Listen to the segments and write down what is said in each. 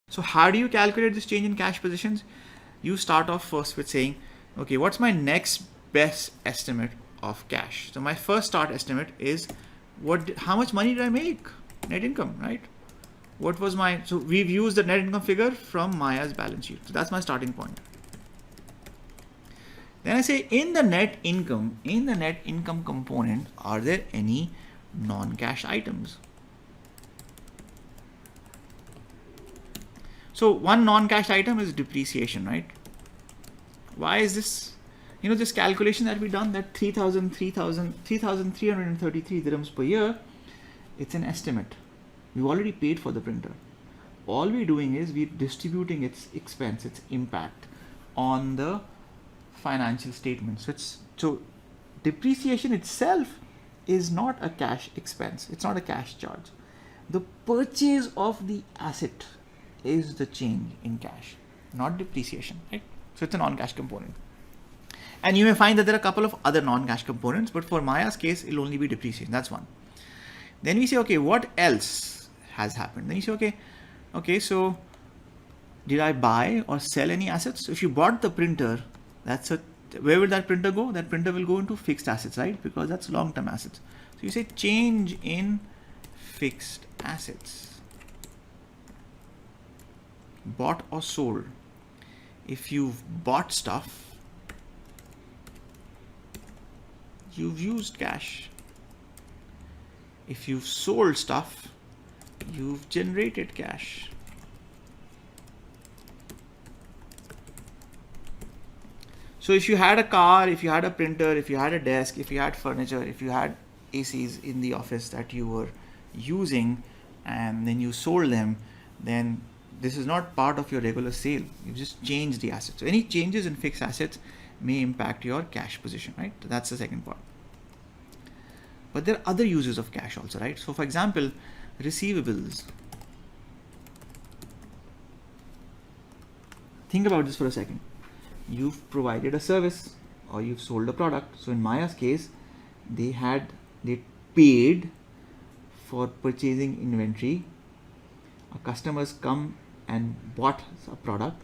So how do you calculate this change in cash positions? You start off first with saying, okay, what's my next best estimate of cash? So my first start estimate is how much money did I make? Net income, right? What was my, so we've used the net income figure from Maya's balance sheet. So that's my starting point. Then I say in the net income component, are there any non-cash items? So one non-cash item is depreciation, right? Why is this? This calculation that we done, that 3,333 dirhams per year, it's an estimate. We've already paid for the printer. All we're doing is we're distributing its expense, its impact on the financial statements. So depreciation itself is not a cash expense. It's not a cash charge. The purchase of the asset is the change in cash, not depreciation, right? So it's a non-cash component. And you may find that there are a couple of other non-cash components, but for Maya's case, it'll only be depreciation. That's one. Then we say, okay, what else has happened? Then you say, okay, so did I buy or sell any assets? So if you bought the printer, where will that printer go? That printer will go into fixed assets, right? Because that's long-term assets. So you say change in fixed assets. Bought or sold. If you've bought stuff, you've used cash. If you've sold stuff, you've generated cash. So if you had a car, if you had a printer, if you had a desk, if you had furniture, if you had ACs in the office that you were using and then you sold them, then this is not part of your regular sale. You've just changed the assets. So any changes in fixed assets may impact your cash position, right? So that's the second part. But there are other uses of cash also, right? So for example, receivables. Think about this for a second. You've provided a service or you've sold a product. So in Maya's case, they paid for purchasing inventory. Our customers come and bought a product,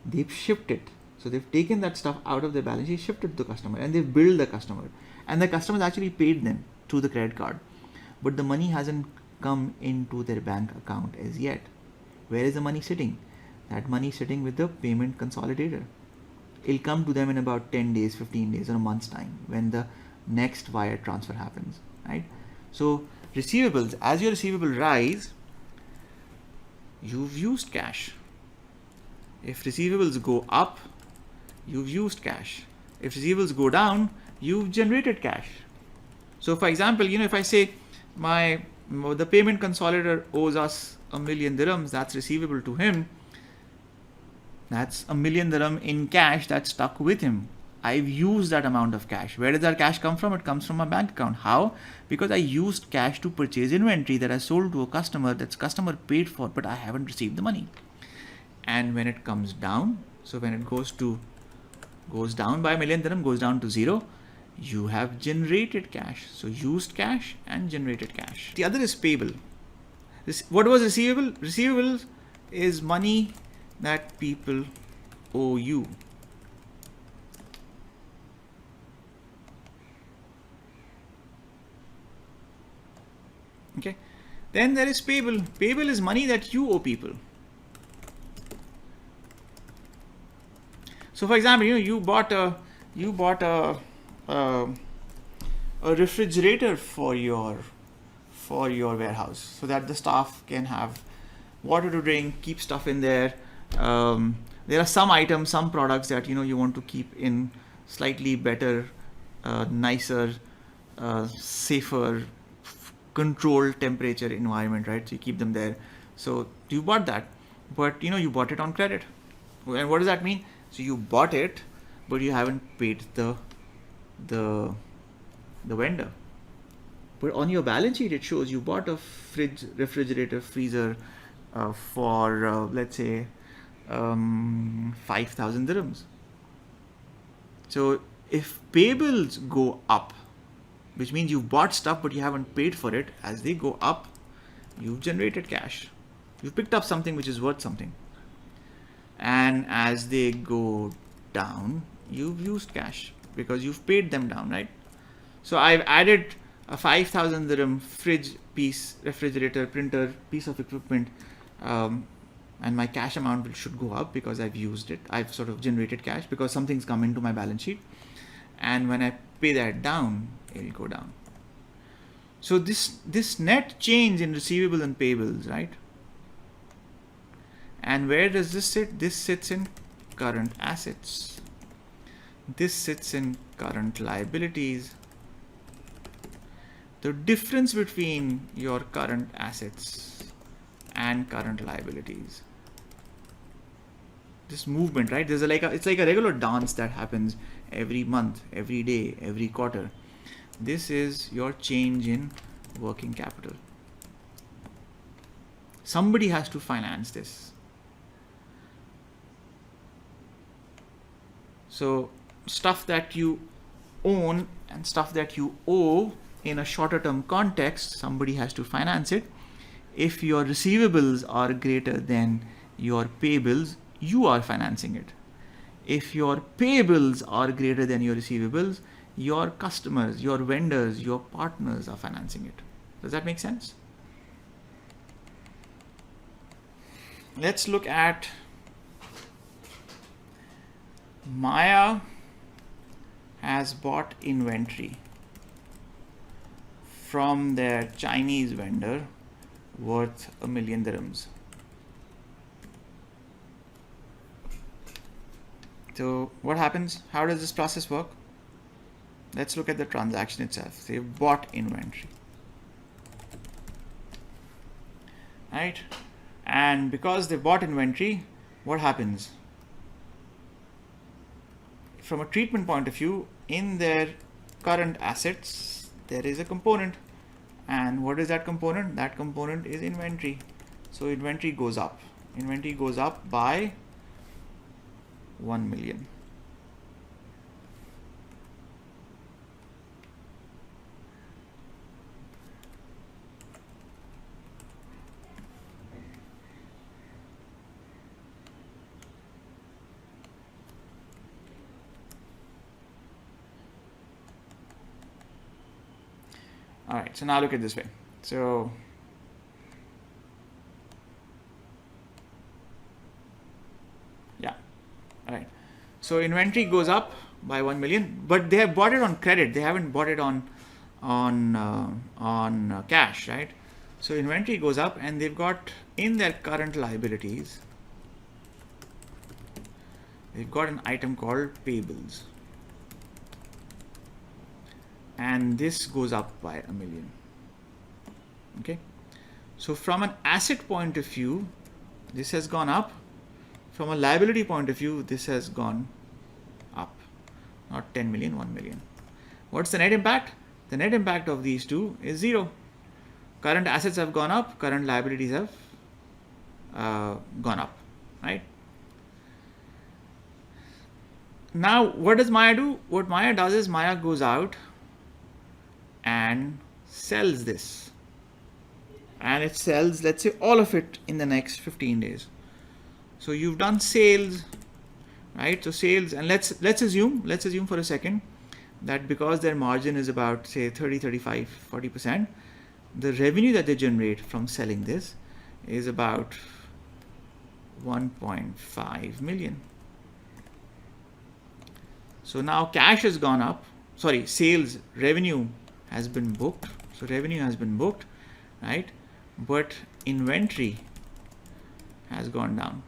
they've shipped it. So they've taken that stuff out of their balance sheet, shipped it to the customer, and they've billed the customer. And the customers actually paid them through the credit card. But the money hasn't come into their bank account as yet. Where is the money sitting? That money is sitting with the payment consolidator. It'll come to them in about 10 days, 15 days, or a month's time when the next wire transfer happens, right? So receivables, as your receivable rise, you've used cash. If receivables go up, you've used cash. If receivables go down, you've generated cash. So for example, if I say the payment consolidator owes us 1 million dirhams, that's receivable to him. That's 1 million dirham in cash that's stuck with him. I've used that amount of cash. Where does that cash come from? It comes from my bank account. How? Because I used cash to purchase inventory that I sold to a customer, that's customer paid for, but I haven't received the money. And when it comes down, so when it goes down by 1 million dirham, goes down to 0, you have generated cash. So used cash and generated cash. The other is payable. What was receivable? Receivable is money that people owe you. Okay. Then there is payable. Payable is money that you owe people. So for example, you bought a refrigerator for your warehouse so that the staff can have water to drink, keep stuff in there. There are some items, some products that you want to keep in slightly better, nicer, safer, controlled temperature environment, right? So you keep them there. So you bought that, but you bought it on credit. And what does that mean? So you bought it, but you haven't paid the vendor. But on your balance sheet, it shows you bought a fridge, refrigerator, freezer for let's say 5,000 dirhams. So if payables go up, which means you've bought stuff but you haven't paid for it, as they go up, you've generated cash. You've picked up something which is worth something. and as they go down, you've used cash because you've paid them down, right? So I've added a 5,000 dirham fridge piece, refrigerator, printer, piece of equipment, and my cash amount should go up because I've used it. I've sort of generated cash because something's come into my balance sheet, and when I pay that down, it'll go down. So this net change in receivable and payables, right? And where does this sit? This sits in current assets. This sits in current liabilities. The difference between your current assets and current liabilities, this movement, right? There's it's like a regular dance that happens every month, every day, every quarter. This is your change in working capital. Somebody has to finance this. So stuff that you own and stuff that you owe in a shorter term context, somebody has to finance it. If your receivables are greater than your payables, you are financing it. If your payables are greater than your receivables, your customers, your vendors, your partners are financing it. Does that make sense? Let's look at Maya has bought inventory from their Chinese vendor worth 1 million dirhams. So what happens? How does this process work? Let's look at the transaction itself. They've bought inventory, right? And because they bought inventory, what happens? From a treatment point of view, in their current assets, there is a component. And what is that component? That component is inventory. So inventory goes up. Inventory goes up by 1 million. All right, so now look at this way. So yeah, all right. So inventory goes up by 1 million, but they have bought it on credit. They haven't bought it on cash, right? So inventory goes up, and they've got in their current liabilities, they've got an item called payables. And this goes up by 1 million. Okay, so from an asset point of view, this has gone up. From a liability point of view, this has gone up. Not 10 million, 1 million. What's the net impact? The net impact of these two is 0. Current assets have gone up, current liabilities have gone up, right? Now, what does Maya do? What Maya does is Maya goes out and sells this, and it sells, let's say, all of it in the next 15 days. So you've done sales, right? So sales, and let's assume for a second that because their margin is about, say, 30, 35, 40%, the revenue that they generate from selling this is about 1.5 million. So now cash has gone up, sorry, sales revenue has been booked. So revenue has been booked, right? But inventory has gone down.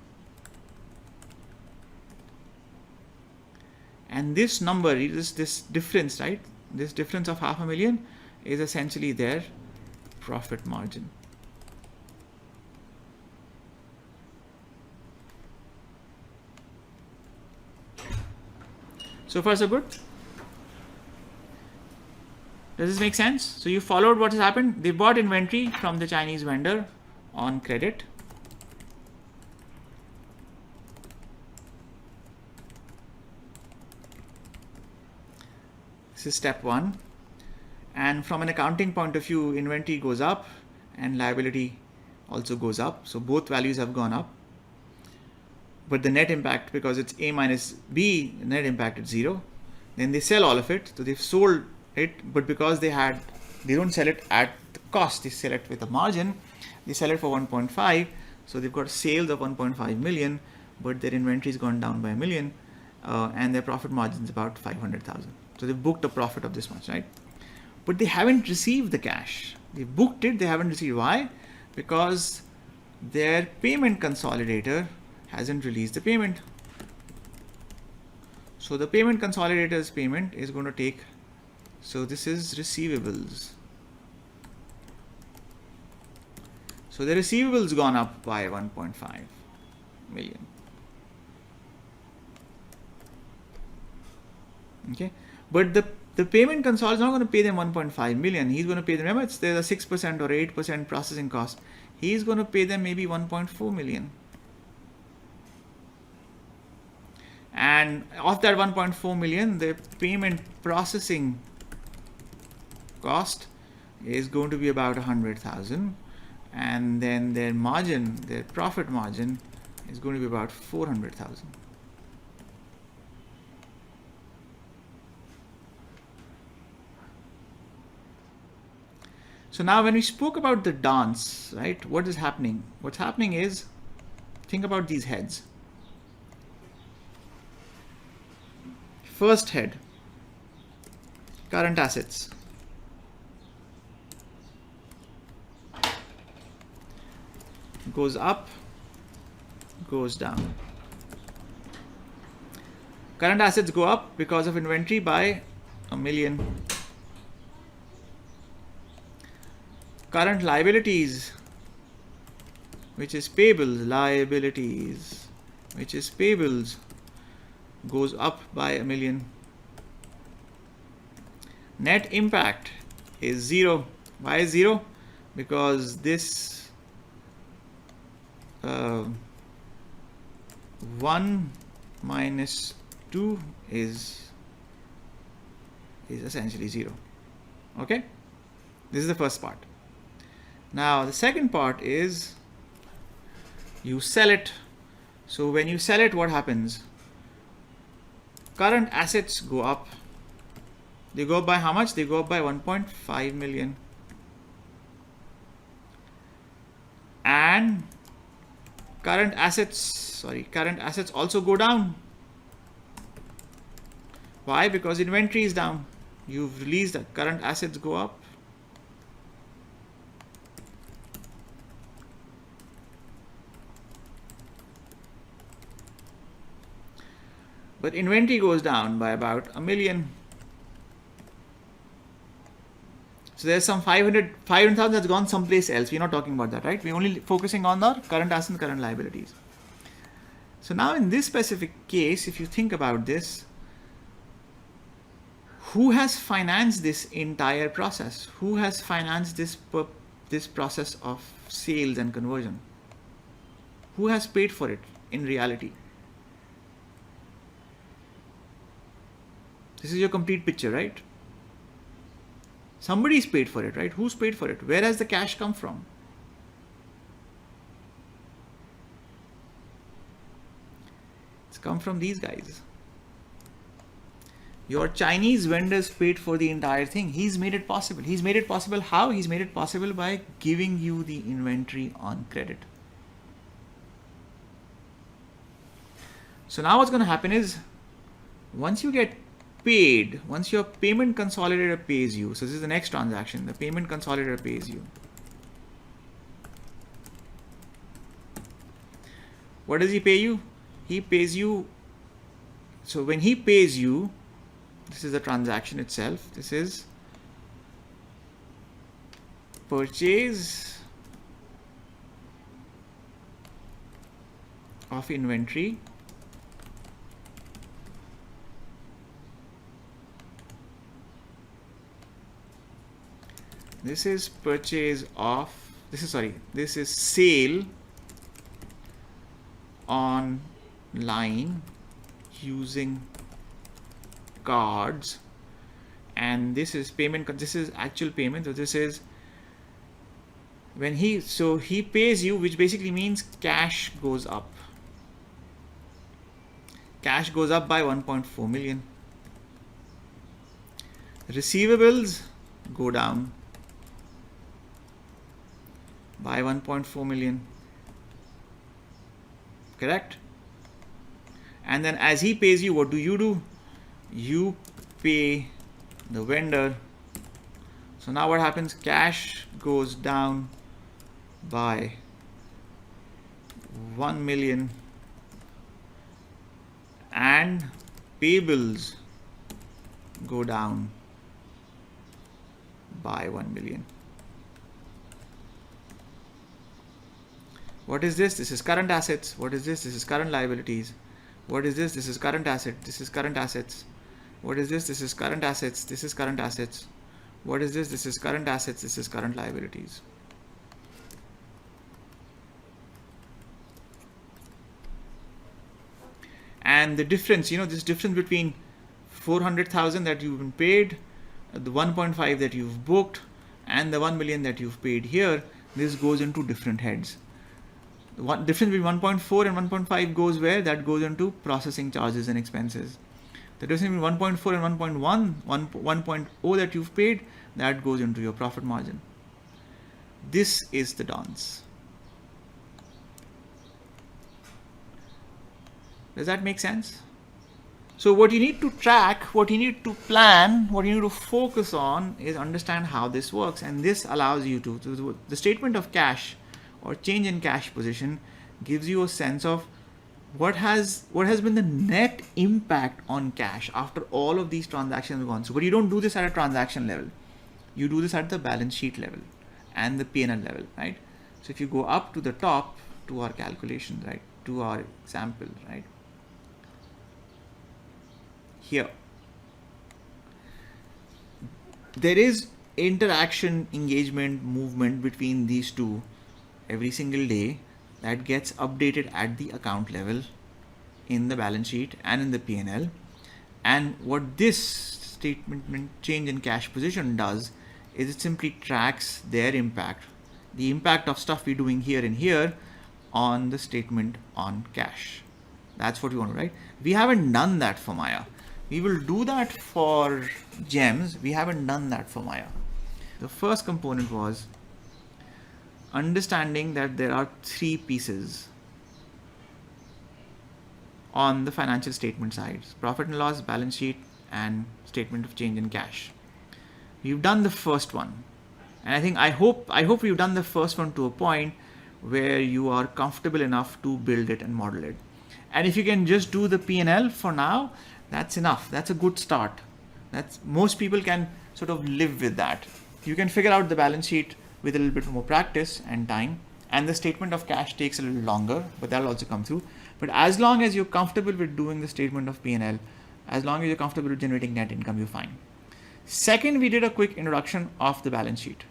And this number is this difference, right? This difference of 500,000 is essentially their profit margin. So far so good? Does this make sense? So you followed what has happened. They bought inventory from the Chinese vendor on credit. This is step 1. And from an accounting point of view, inventory goes up and liability also goes up. So both values have gone up. but the net impact, because it's A minus B, net impact is 0. Then they sell all of it, so they've sold it, but because they don't sell it at the cost, they sell it with a margin, they sell it for 1.5, so they've got sales of 1.5 million, but their inventory's gone down by a million, and their profit margin is about 500,000. So they've booked a profit of this much, right? But they haven't received the cash. They booked it, they haven't received. Why? Because their payment consolidator hasn't released the payment. So the payment consolidator's payment is going to take, so this is receivables. So the receivables gone up by 1.5 million. Okay, but the payment console is not going to pay them 1.5 million. He's going to pay them, remember, there's a 6% or 8% processing cost. He's going to pay them maybe 1.4 million. And of that 1.4 million, the payment processing cost is going to be about 100,000. And then their margin, their profit margin, is going to be about 400,000. So now when we spoke about the dance, right, what is happening? What's happening is, think about these heads. First head, current assets. Goes up, goes down. Current assets go up because of inventory by 1 million. Current liabilities, which is payables, which is payables, goes up by 1 million. Net impact is 0. Why is 0? Because this 1 minus 2 is essentially 0. Okay, this is the first part. Now the second part is you sell it. So when you sell it, what happens? Current assets go up. They go up by how much? They go up by 1.5 million. And current assets also go down. Why? Because inventory is down. You've released that. Current assets go up. But inventory goes down by about 1 million. So there's some 500,000 that's gone someplace else. We're not talking about that, right? We're only focusing on our current assets and current liabilities. So now in this specific case, if you think about this, who has financed this entire process? Who has financed this process of sales and conversion? Who has paid for it in reality? This is your complete picture, right? Somebody's paid for it, right? Who's paid for it? Where has the cash come from? It's come from these guys. Your Chinese vendors paid for the entire thing. He's made it possible. He's made it possible how? He's made it possible by giving you the inventory on credit. So now what's going to happen is, once you get paid, once your payment consolidator pays you, so this is the next transaction, the payment consolidator pays you. What does he pay you? He pays you, so when he pays you, this is the transaction itself, this is purchase of inventory this is sale online using cards, and this is payment, this is actual payment. So this is when he pays you, which basically means cash goes up. cash goes up by 1.4 million. Receivables go down by 1.4 million. Correct? And then as he pays you, what do? You pay the vendor. So now what happens? Cash goes down by 1 million and payables go down by 1 million. What is this? This is current assets. What is this? This is current liabilities. What is this? This is current asset. This is current assets. What is this? This is current assets. This is current assets. What is this? This is current assets. This is current liabilities. And the difference, this difference between 400,000 that you've been paid, the 1.5 that you've booked, and the 1 million that you've paid here, this goes into different heads. The difference between 1.4 and 1.5 goes where? That goes into processing charges and expenses. The difference between 1.4 and 1.0 that you've paid, that goes into your profit margin. This is the dance. Does that make sense? So what you need to track, what you need to plan, what you need to focus on is understand how this works. And this allows you to the statement of cash or change in cash position gives you a sense of what has been the net impact on cash after all of these transactions have gone. So, but you don't do this at a transaction level. You do this at the balance sheet level and the P&L level, right? So if you go up to the top to our calculation, right, to our example, right, here, there is interaction, engagement, movement between these two every single day that gets updated at the account level in the balance sheet and in the P&L. And what this statement change in cash position does is it simply tracks their impact, the impact of stuff we're doing here and here on the statement on cash. That's what we want to write. We haven't done that for Maya. We will do that for GEMS. We haven't done that for Maya. The first component was understanding that there are three pieces on the financial statement side: profit and loss, balance sheet, and statement of change in cash. We've done the first one, and I hope we've done the first one to a point where you are comfortable enough to build it and model it. And if you can just do the P&L for now, that's enough. That's a good start. Most people can sort of live with that. You can figure out the balance sheet with a little bit more practice and time, and the statement of cash takes a little longer, but that'll also come through. But as long as you're comfortable with doing the statement of P&L, as long as you're comfortable with generating net income, you're fine. Second, we did a quick introduction of the balance sheet.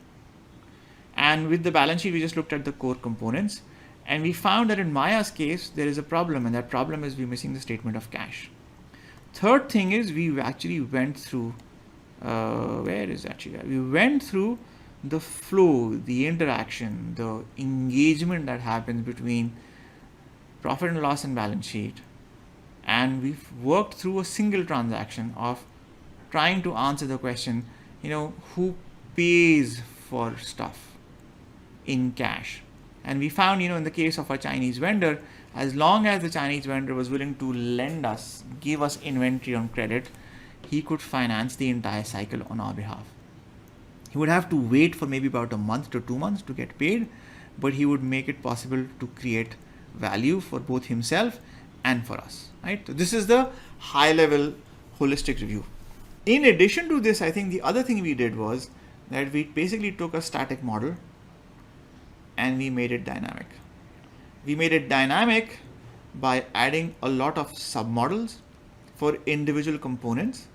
And with the balance sheet, we just looked at the core components, and we found that in Maya's case, there is a problem, and that problem is we're missing the statement of cash. Third thing is we actually went through, we went through the flow, the interaction, the engagement that happens between profit and loss and balance sheet. And we've worked through a single transaction of trying to answer the question, who pays for stuff in cash. And we found, in the case of a Chinese vendor, as long as the Chinese vendor was willing to lend us, give us inventory on credit, he could finance the entire cycle on our behalf. He would have to wait for maybe about a month to 2 months to get paid, but he would make it possible to create value for both himself and for us, right? So this is the high level holistic review. In addition to this, I think the other thing we did was that we basically took a static model and we made it dynamic. We made it dynamic by adding a lot of submodels for individual components,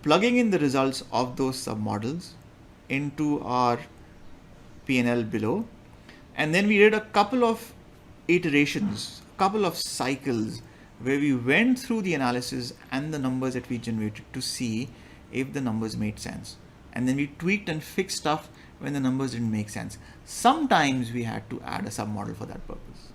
plugging in the results of those submodels into our P&L below. And then we did a couple of iterations, a couple of cycles where we went through the analysis and the numbers that we generated to see if the numbers made sense. And then we tweaked and fixed stuff when the numbers didn't make sense. Sometimes we had to add a submodel for that purpose.